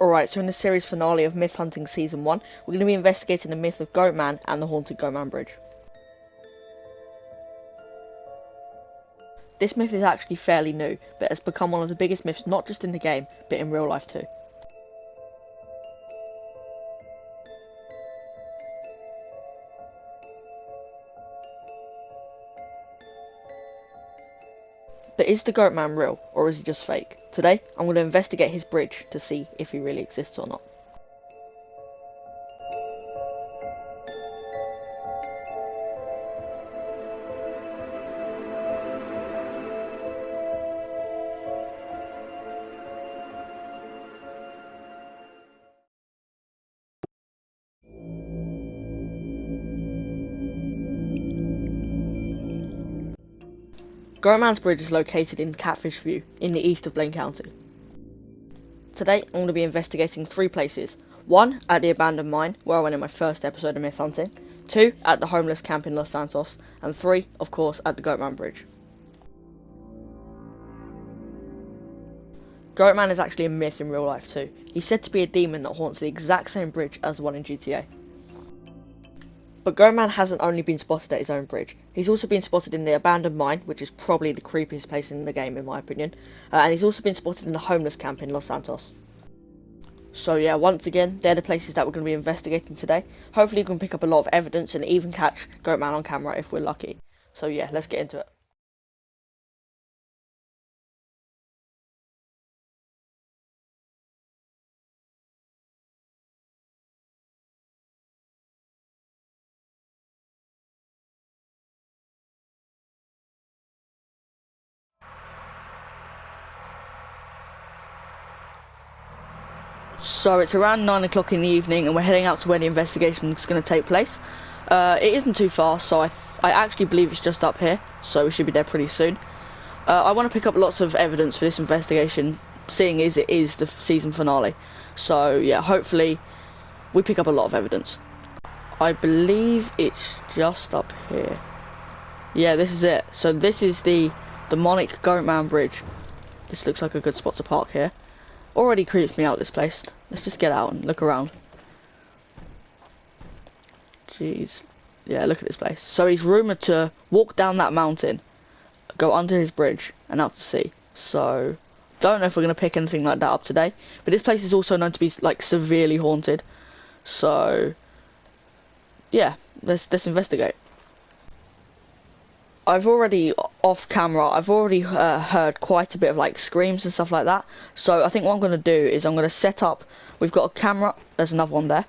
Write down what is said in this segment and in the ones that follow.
Alright, so in the series finale of Myth Hunting Season 1, we're going to be investigating the myth of Goatman and the haunted Goatman Bridge. This myth is actually fairly new, but has become one of the biggest myths not just in the game, but in real life too. But is the Goatman real, or is he just fake? Today, I'm going to investigate his bridge to see if he really exists or not. Goatman's Bridge is located in Catfish View, in the east of Blaine County. Today, I'm going to be investigating 3 places. 1, at the abandoned mine, where I went in my first episode of Myth Hunting. 2, at the homeless camp in Los Santos. And 3, of course, at the Goatman Bridge. Goatman is actually a myth in real life too. He's said to be a demon that haunts the exact same bridge as the one in GTA. But Goatman hasn't only been spotted at his own bridge, he's also been spotted in the abandoned mine, which is probably the creepiest place in the game in my opinion, and he's also been spotted in the homeless camp in Los Santos. So yeah, once again, they're the places that we're going to be investigating today. Hopefully we can pick up a lot of evidence and even catch Goatman on camera if we're lucky. So yeah, let's get into it. So it's around 9 o'clock in the evening and we're heading out to where the investigation is going to take place. It isn't too far, so I actually believe it's just up here, so we should be there pretty soon. I want to pick up lots of evidence for this investigation, seeing as it is the season finale. So yeah, hopefully we pick up a lot of evidence. I believe it's just up here. Yeah, this is it. So this is the demonic Goatman Bridge. This looks like a good spot to park here. Already creeps me out, this place. Let's just get out and look around. Jeez. Yeah, look at this place. So he's rumoured to walk down that mountain, go under his bridge, and out to sea. So, don't know if we're going to pick anything like that up today. But this place is also known to be, like, severely haunted. So, yeah, let's investigate. I've already, off camera, heard quite a bit of like screams and stuff like that. So I think what I'm going to do is I'm going to set up, we've got a camera, there's another one there.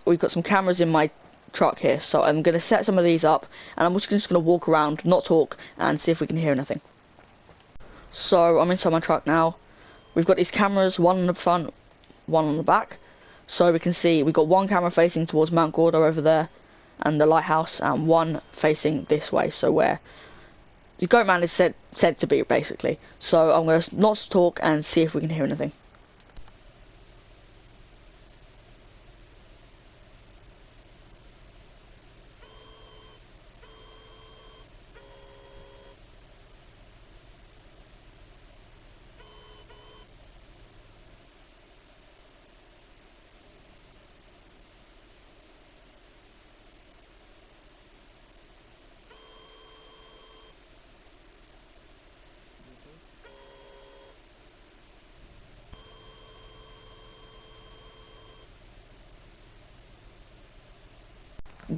We've got some cameras in my truck here. So I'm going to set some of these up and I'm just going to walk around, not talk, and see if we can hear anything. So I'm inside my truck now. We've got these cameras, one on the front, one on the back. So we can see we've got one camera facing towards Mount Gordo over there, and the lighthouse, and one facing this way, so where the Goatman is said to be, basically. So I'm going to not talk and see if we can hear anything.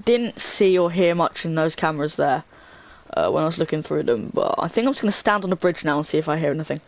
Didn't see or hear much in those cameras there when I was looking through them, but I think I'm just going to stand on the bridge now and see if I hear anything.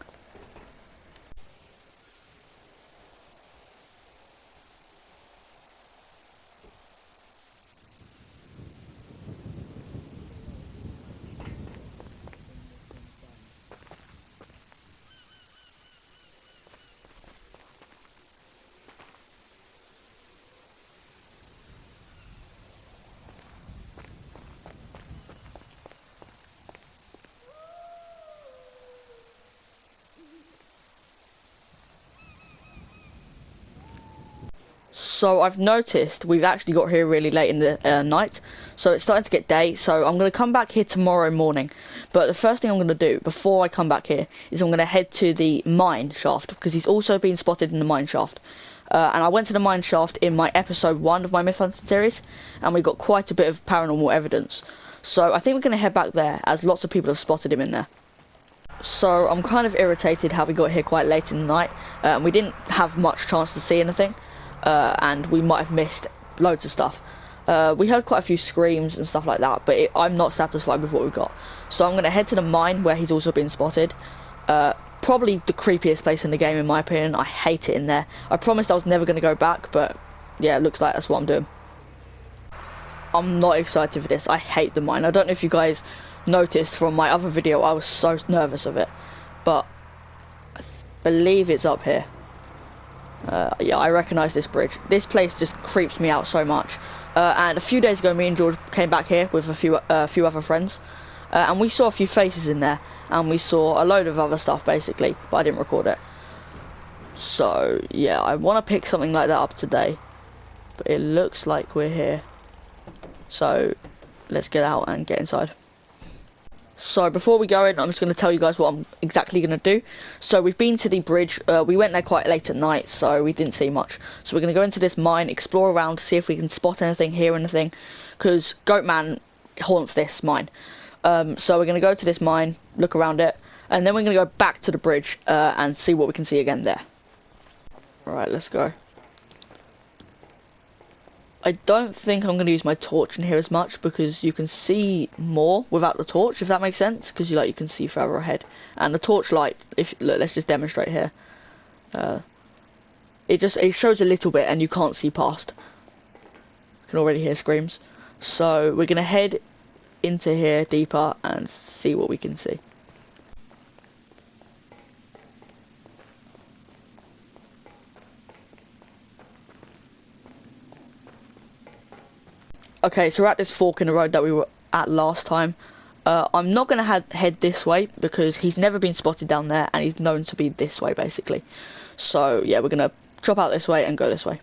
So I've noticed we've actually got here really late in the night, so it's starting to get day, so I'm going to come back here tomorrow morning. But the first thing I'm going to do before I come back here is I'm going to head to the mine shaft, because he's also been spotted in the mine shaft. And I went to the mine shaft in my episode 1 of my Myth Hunting series, and we got quite a bit of paranormal evidence. So I think we're going to head back there, as lots of people have spotted him in there. So I'm kind of irritated how we got here quite late in the night. We didn't have much chance to see anything, and we might have missed loads of stuff. We heard quite a few screams and stuff like that, but I'm not satisfied with what we got. So I'm going to head to the mine where he's also been spotted. Probably the creepiest place in the game in my opinion. I hate it in there. I promised I was never going to go back, but yeah, it looks like that's what I'm doing. I'm not excited for this. I hate the mine. I don't know if you guys noticed from my other video, I was so nervous of it, but I believe it's up here. Yeah, I recognise this bridge. This place just creeps me out so much. And a few days ago, me and George came back here with a few other friends, and we saw a few faces in there, and we saw a load of other stuff basically, but I didn't record it. So yeah, I want to pick something like that up today, but it looks like we're here. So let's get out and get inside. So before we go in, I'm just going to tell you guys what I'm exactly going to do. So we've been to the bridge. We went there quite late at night, so we didn't see much. So we're going to go into this mine, explore around, see if we can spot anything, hear anything, because Goatman haunts this mine. So we're going to go to this mine, look around it, and then we're going to go back to the bridge and see what we can see again there. Right, let's go. I don't think I'm going to use my torch in here as much, because you can see more without the torch, if that makes sense, because you can see further ahead. And the torch light, look, let's just demonstrate here. It shows a little bit, and you can't see past. You can already hear screams. So we're going to head into here deeper and see what we can see. Okay, so we're at this fork in the road that we were at last time. I'm not going to head this way, because he's never been spotted down there, and he's known to be this way, basically. So, yeah, we're going to drop out this way and go this way.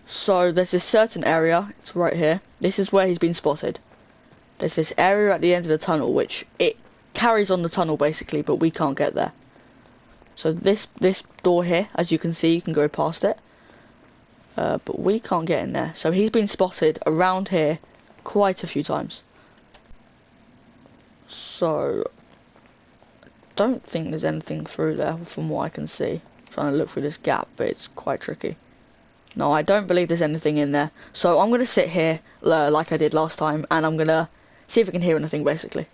So there's this certain area, it's right here. This is where he's been spotted. There's this area at the end of the tunnel, which it carries on the tunnel basically, but we can't get there. So this door here, as you can see, you can go past it. But we can't get in there. So he's been spotted around here quite a few times. So I don't think there's anything through there from what I can see. I'm trying to look through this gap, but it's quite tricky. No, I don't believe there's anything in there. So I'm going to sit here like I did last time, and I'm going to see if I can hear anything, basically.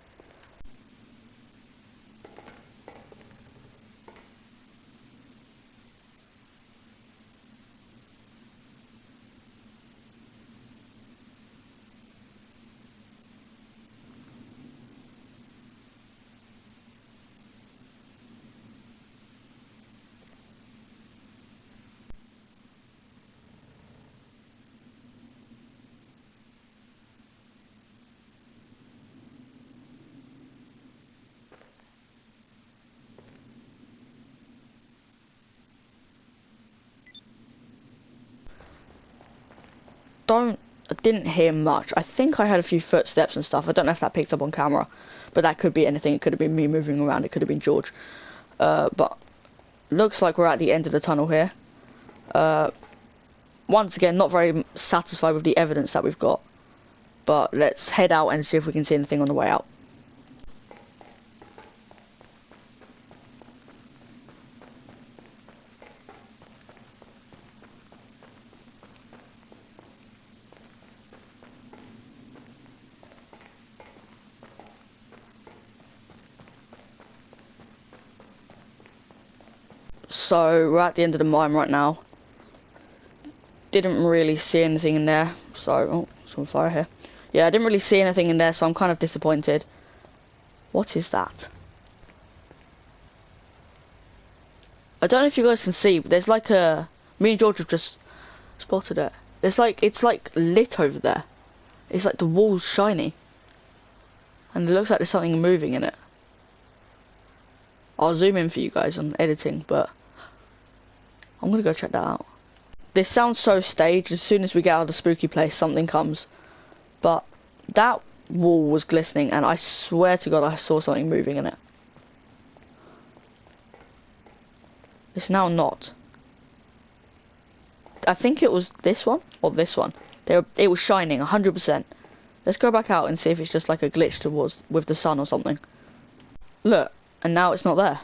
I didn't hear much. I think I heard a few footsteps and stuff. I don't know if that picked up on camera, but that could be anything. It could have been me moving around. It could have been George. But looks like we're at the end of the tunnel here. Once again, not very satisfied with the evidence that we've got, but let's head out and see if we can see anything on the way out. So we're at the end of the mine right now. Didn't really see anything in there, so oh, it's on fire here. Yeah, I didn't really see anything in there, so I'm kind of disappointed. What is that? I don't know if you guys can see, but there's like a... Me and George have just spotted it. It's like lit over there. It's like the wall's shiny. And it looks like there's something moving in it. I'll zoom in for you guys on editing, but I'm gonna go check that out. This sounds so staged. As soon as we get out of the spooky place, something comes. But that wall was glistening, and I swear to God I saw something moving in it. It's now not. I think it was this one, or this one. It was shining, 100%. Let's go back out and see if it's just like a glitch towards with the sun or something. Look, and now it's not there.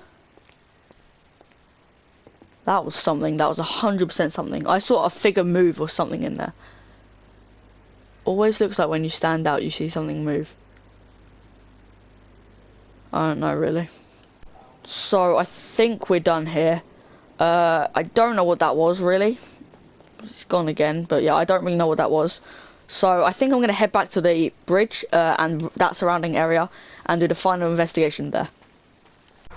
That was something. That was 100% something. I saw a figure move or something in there. Always looks like when you stand out, you see something move. I don't know, really. So, I think we're done here. I don't know what that was, really. It's gone again, but yeah, I don't really know what that was. So, I think I'm going to head back to the bridge and that surrounding area and do the final investigation there.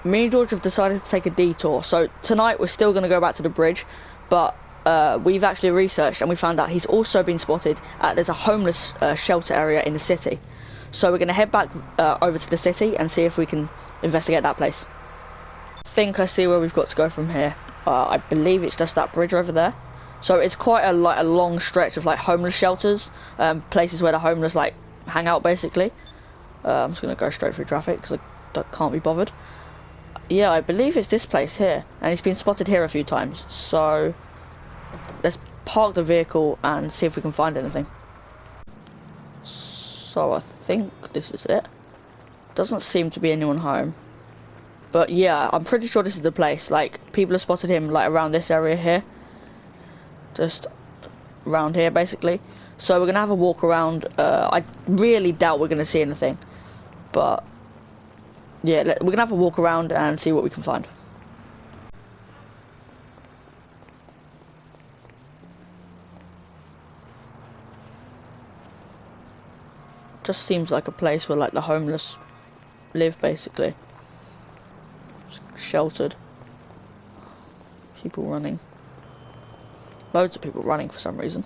Me and George have decided to take a detour, so tonight we're still going to go back to the bridge, but we've actually researched and we found out he's also been spotted there's a homeless shelter area in the city. So we're going to head back over to the city and see if we can investigate that place. I think I see where we've got to go from here. I believe it's just that bridge over there. So it's quite a long stretch of like homeless shelters, places where the homeless like hang out basically. I'm just going to go straight through traffic because I can't be bothered. Yeah, I believe it's this place here, and he's been spotted here a few times, so let's park the vehicle and see if we can find anything. So I think this is it. Doesn't seem to be anyone home, but yeah, I'm pretty sure this is the place. Like, people have spotted him like around this area here, just around here basically. So we're gonna have a walk around. I really doubt we're gonna see anything, but yeah, we're gonna have a walk around and see what we can find. Just seems like a place where like the homeless live basically. Sheltered. People running. Loads of people running for some reason.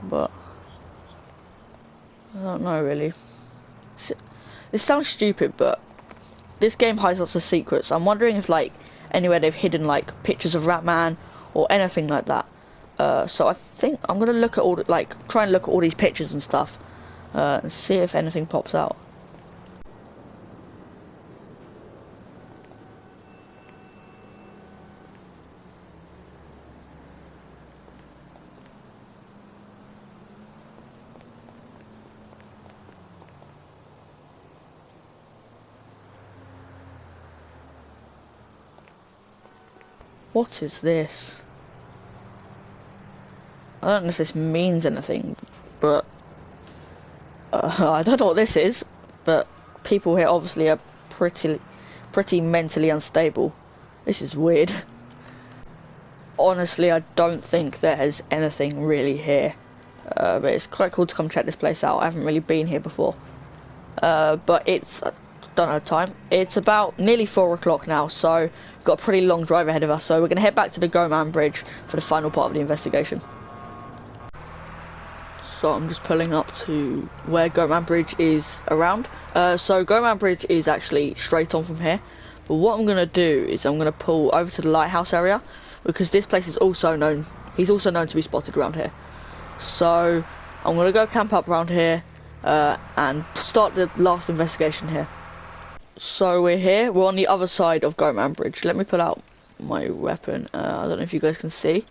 But I don't know really. This sounds stupid, but this game hides lots of secrets. I'm wondering if like anywhere they've hidden like pictures of Ratman or anything like that. So I think I'm gonna look at try and look at all these pictures and stuff, and see if anything pops out. What is this? I don't know if this means anything, but I don't know what this is, but people here obviously are pretty mentally unstable. This is weird. Honestly, I don't think there's anything really here, but it's quite cool to come check this place out. I haven't really been here before, but it's don't know the time. It's about nearly 4 o'clock now, so we've got a pretty long drive ahead of us. So we're going to head back to the Goatman Bridge for the final part of the investigation. So I'm just pulling up to where Goatman Bridge is around. So Goatman Bridge is actually straight on from here. But what I'm going to do is I'm going to pull over to the lighthouse area, because this place is also known, he's also known to be spotted around here. So I'm going to go camp up around here and start the last investigation here. So we're here, we're on the other side of Goatman Bridge. Let me pull out my weapon. I don't know if you guys can see.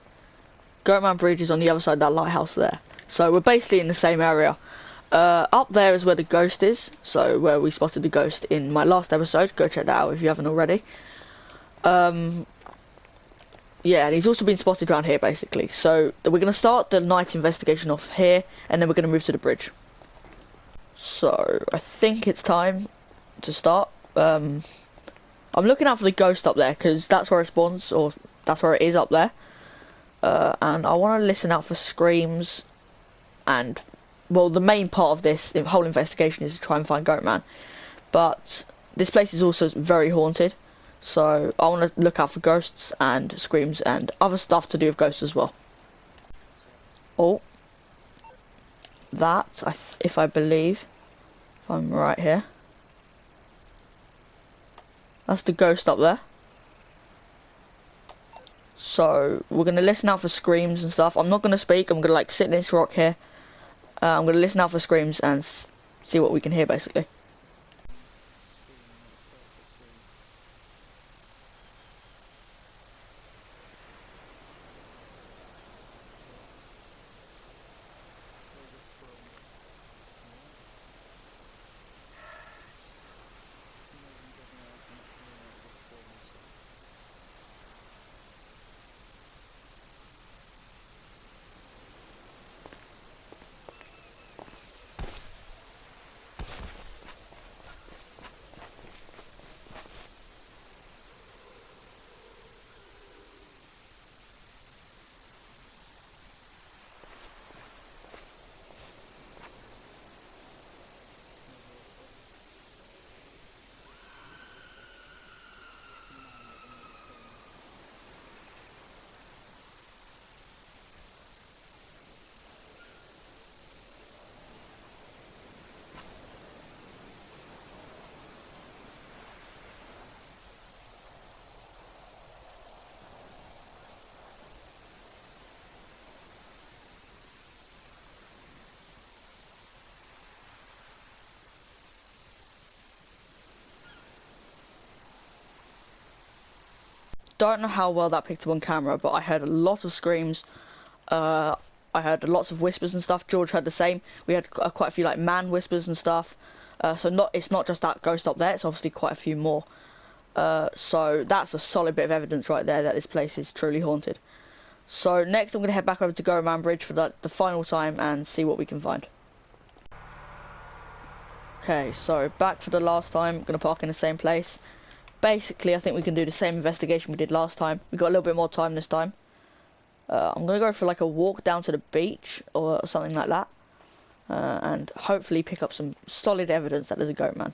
Goatman Bridge is on the other side of that lighthouse there. So we're basically in the same area. Up there is where the ghost is, so where we spotted the ghost in my last episode. Go check that out if you haven't already. Yeah, and he's also been spotted around here basically. So we're going to start the night investigation off here, and then we're going to move to the bridge. So I think it's time to start. I'm looking out for the ghost up there, because that's where it spawns, or that's where it is up there. And I want to listen out for screams, and well, the main part of this whole investigation is to try and find Goatman. But this place is also very haunted, so I want to look out for ghosts and screams and other stuff to do with ghosts as well. Oh, that, if I believe, if I'm right here. That's the ghost up there. So we're gonna listen out for screams and stuff. I'm not gonna speak. I'm gonna like sit in this rock here. I'm gonna listen out for screams and see what we can hear, basically. Don't know how well that picked up on camera, but I heard a lot of screams. I heard lots of whispers and stuff. George heard the same. We had quite a few like man whispers and stuff. So it's not just that ghost up there. It's obviously quite a few more. So that's a solid bit of evidence right there that this place is truly haunted. So next I'm going to head back over to Goatman Bridge for the final time and see what we can find. Okay, so back for the last time. I'm going to park in the same place. Basically, I think we can do the same investigation we did last time. We got a little bit more time this time. I'm going to go for like a walk down to the beach or something like that. And hopefully pick up some solid evidence that there's a Goatman.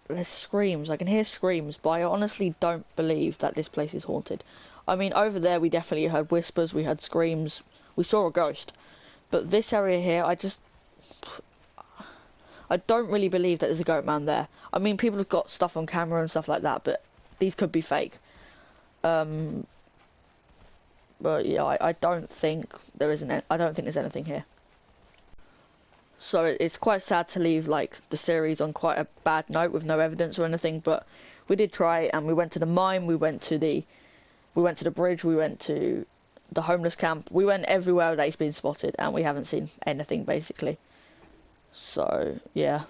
There's screams. I can hear screams, but I honestly don't believe that this place is haunted. I mean, over there we definitely heard whispers, we heard screams, we saw a ghost. But this area here, I don't really believe that there's a Goatman there. I mean, people have got stuff on camera and stuff like that, but these could be fake. But yeah, I don't think I don't think there's anything here. So it's quite sad to leave like the series on quite a bad note with no evidence or anything, but we did try, and we went to the mine, we went to the bridge, we went to the homeless camp, we went everywhere that he's been spotted, and we haven't seen anything basically. So yeah,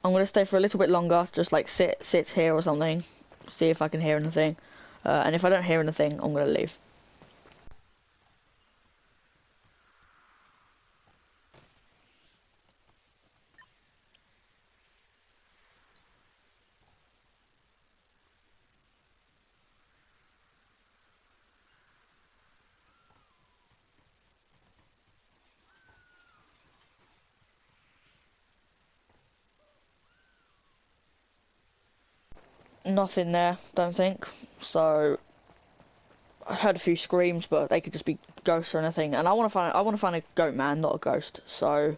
I'm gonna stay for a little bit longer, just like sit here or something, see if I can hear anything, and if I don't hear anything, I'm gonna leave. Nothing there, don't think. So I heard a few screams, but they could just be ghosts or anything. And I want to find a Goatman, not a ghost. So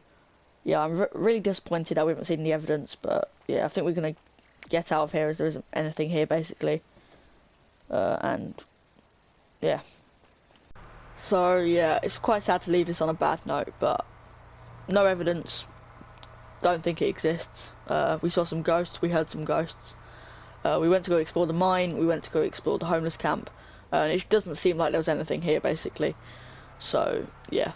yeah, I'm really disappointed that we haven't seen any evidence. But yeah, I think we're gonna get out of here as there isn't anything here basically. And yeah. So yeah, it's quite sad to leave this on a bad note, but no evidence. Don't think it exists. We saw some ghosts. We heard some ghosts. We went to go explore the mine. We went to go explore the homeless camp. And it doesn't seem like there was anything here, basically. So yeah.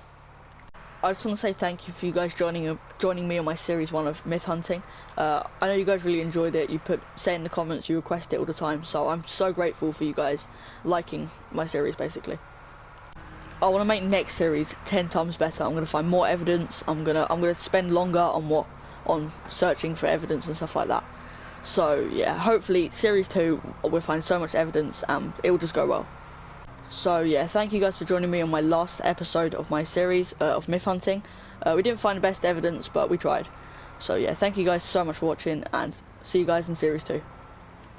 I just want to say thank you for you guys joining me on my series 1 of myth hunting. I know you guys really enjoyed it. You say in the comments, you request it all the time, so I'm so grateful for you guys liking my series. Basically, I want to make next series 10 times better. I'm gonna find more evidence. I'm gonna spend longer on searching for evidence and stuff like that. So yeah, hopefully series 2 we'll find so much evidence and it will just go well. So yeah, thank you guys for joining me on my last episode of my series of myth hunting. We didn't find the best evidence, but we tried. So yeah, thank you guys so much for watching, and see you guys in series 2.